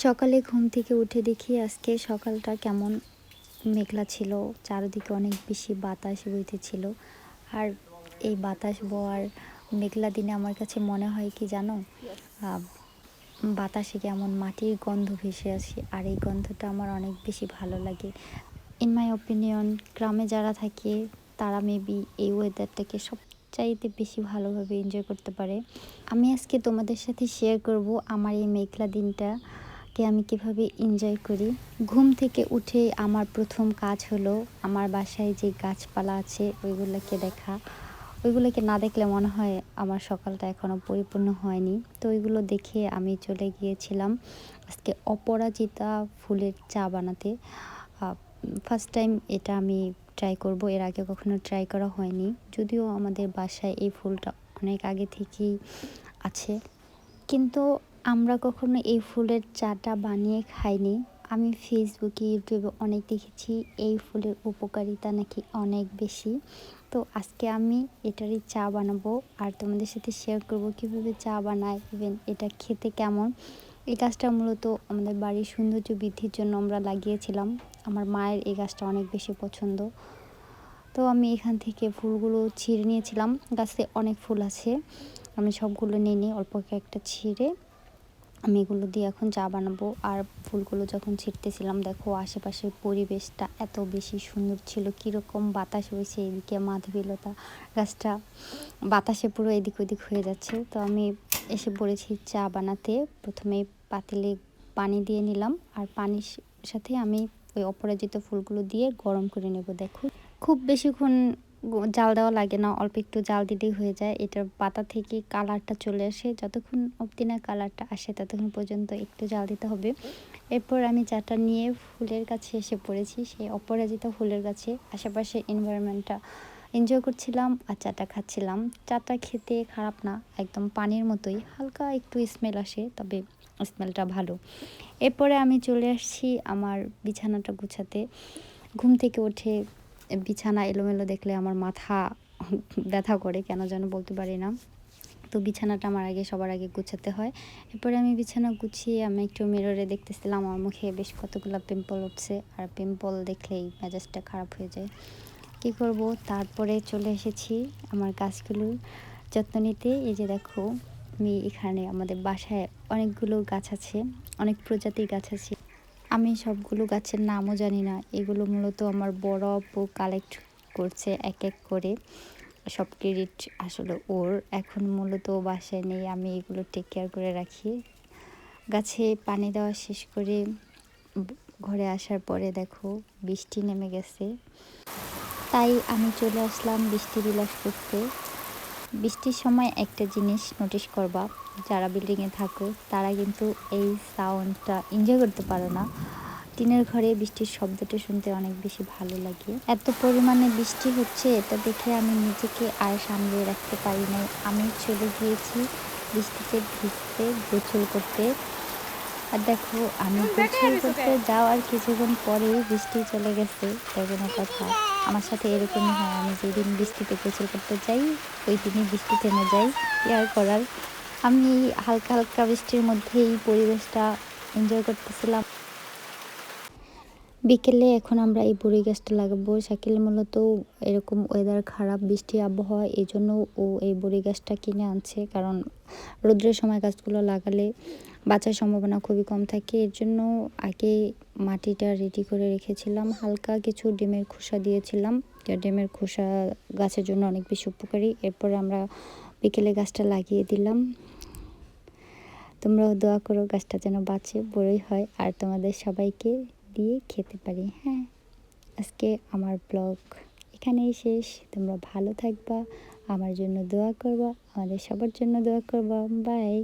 সকালে ঘুম থেকে উঠে দেখি আজকে সকালটা কেমন মেঘলা ছিল, চারিদিকে অনেক বেশি বাতাস বইতেছিল। আর এই বাতাস বওয়ার মেঘলা দিনে আমার কাছে মনে হয় কি জানো, আহ, বাতাসে কেমন মাটির গন্ধ ভেসে আসে, আর এই গন্ধটা আমার অনেক বেশি ভালো লাগে। ইন মাই ওপিনিয়ন, গ্রামে যারা থাকে তারা মেবি এই ওয়েদারটাকে সবচাইতে বেশি ভালোভাবে এনজয় করতে পারে। আমি আজকে তোমাদের সাথে শেয়ার করব আমার এই মেঘলা দিনটাকে আমি কিভাবে এনজয় করি। ঘুম থেকে উঠে আমার প্রথম কাজ হলো আমার বাসায় যে গাছপালা আছে ওইগুলোকে দেখা। ওইগুলোকে না দেখলে মনে হয় আমার সকালটা এখনও পরিপূর্ণ হয়নি। তো ওইগুলো দেখে আমি চলে গিয়েছিলাম আজকে অপরাজিতা ফুলের চা বানাতে। ফার্স্ট টাইম এটা আমি ট্রাই করব, এর আগে কখনো ট্রাই করা হয়নি। যদিও আমাদের বাসায় এই ফুলটা অনেক আগে থেকেই আছে, কিন্তু আমরা কখনো এই ফুলের চাটা বানিয়ে খাইনি। আমি ফেসবুকে, ইউটিউবে অনেক দেখেছি এই ফুলের উপকারিতা নাকি অনেক বেশি। তো আজকে আমি এটারই চা বানাবো আর তোমাদের সাথে শেয়ার করব কীভাবে চা বানায়, ইভেন এটা খেতে কেমন। এই গাছটা মূলত আমাদের বাড়ির সৌন্দর্য বৃদ্ধির জন্য আমরা লাগিয়েছিলাম। আমার মায়ের এই গাছটা অনেক বেশি পছন্দ। তো আমি এখান থেকে ফুলগুলো ছিঁড়ে নিয়েছিলাম, গাছে অনেক ফুল আছে, আমি সবগুলো নিয়ে নিই, অল্প একটা ছিঁড়ে আমি এগুলো দিয়ে এখন চা বানাবো। আর ফুলগুলো যখন ছিঁড়তেছিলাম দেখো আশেপাশের পরিবেশটা এত বেশি সুন্দর ছিল, কীরকম বাতাস হয়েছে, এদিকে মাধবীলতা গাছটা বাতাসে পুরো এদিক ওদিক হয়ে যাচ্ছে। তো আমি এসে পড়েছি চা বানাতে। প্রথমে পাতিলে পানি দিয়ে নিলাম, আর পানির সাথে আমি ওই অপরাজিত ফুলগুলো দিয়ে গরম করে নেব। দেখো খুব বেশিক্ষণ জাল দেওয়া লাগে না, অল্প একটু জাল দিলেই হয়ে যায়। এটার পাতা থেকে কালারটা চলে আসে, যতক্ষণ অবধি না কালারটা আসে ততক্ষণ পর্যন্ত একটু জাল দিতে হবে। এরপর আমি চাটা নিয়ে ফুলের কাছে এসে পড়েছি, সেই অপরাজিতা ফুলের কাছে। আশেপাশে এনভায়রনমেন্টটা এনজয় করছিলাম আর চাটা খাচ্ছিলাম। চাটা খেতে খারাপ না, একদম পানির মতোই, হালকা একটু স্মেল আসে, তবে স্মেলটা ভালো। এরপরে আমি চলে আসছি আমার বিছানাটা গুছাতে। ঘুম থেকে উঠে বিছানা এলোমেলো দেখলে আমার মাথা ব্যথা করে, কেন যেন বলতে পারি না। তো বিছানাটা আমার সবার আগে গুছাতে হয়। এরপরে আমি বিছানা গুছিয়ে আমি একটু মিররে দেখতেছিলাম, আমার মুখে বেশ কতগুলো পিম্পল উঠছে, আর পিম্পল দেখলেই মেজাজটা খারাপ হয়ে যায়। কী করব, তারপরে চলে এসেছি আমার গাছগুলোর যত্ন নিতে। এই যে দেখো, আমি এখানে আমাদের বাসায় অনেকগুলো গাছ আছে, অনেক প্রজাতির গাছ আছে। আমি সবগুলো গাছের নামও জানি না, এগুলো মূলত আমার বড় আপু কালেক্ট করছে এক এক করে। সব ক্রেডিট আসলে ওর। এখন মূলত বাসায় নেই, আমি এগুলো টেক কেয়ার করে রাখি। গাছে পানি দেওয়া শেষ করে ঘরে আসার পরে দেখো বৃষ্টি নেমে গেছে, তাই আমি চলে আসলাম বৃষ্টি বিলাস করতে। বৃষ্টির সময় একটা জিনিস নোটিশ করবা, যারা বিল্ডিংয়ে থাকো তারা কিন্তু এই সাউন্ডটা এনজয় করতে পারো না। টিনের ঘরে বৃষ্টির শব্দটা শুনতে অনেক বেশি ভালো লাগে। এত পরিমাণে বৃষ্টি হচ্ছে, এটা দেখে আমি নিজেকে আর সামলে রাখতে পারি নাই, আমি চলে গিয়েছি বৃষ্টিতে ভিজতে গোসল করতে। আর দেখো আমি গোসল করতে যাওয়ার কিছুক্ষণ পরেই বৃষ্টি চলে গেছে। তাই কোনো কথা, আমার সাথে এরকমই হয়, আমি যেদিন বৃষ্টিতে গোসল করতে যাই ওই দিনই বৃষ্টি থেমে যায়। কি আর করার, আমি হালকা হালকা বৃষ্টির মধ্যেই পরিবেশটা এনজয় করতেছিলাম। বিকেলে এখন আমরা এই বড়ি গাছটা লাগাবো। শাকিল মূলত এরকম ওয়েদার খারাপ, বৃষ্টি আবহাওয়া, এই জন্য ও এই বড়ি গাছটা কিনে আনছে, কারণ রোদ্রের সময় গাছগুলো লাগালে বাঁচার সম্ভাবনা খুবই কম থাকে। এর জন্য আগে মাটিটা রেডি করে রেখেছিলাম, হালকা কিছু ডিমের খোসা দিয়েছিলাম। ডিমের খোসা গাছের জন্য অনেক বেশি উপকারী। এরপর আমরা বিকেলে গাছটা লাগিয়ে দিলাম। তোমরাও দোয়া করো গাছটা যেন বাঁচে, বড়ই হয়, আর তোমাদের সবাইকে দিয়ে খেতে পারি। হ্যাঁ, আজকে আমার ব্লগ এখানেই শেষ। তোমরা ভালো থাকবা, আমার জন্য দোয়া করবা, আমাদের সবার জন্য দোয়া করবা। বাই।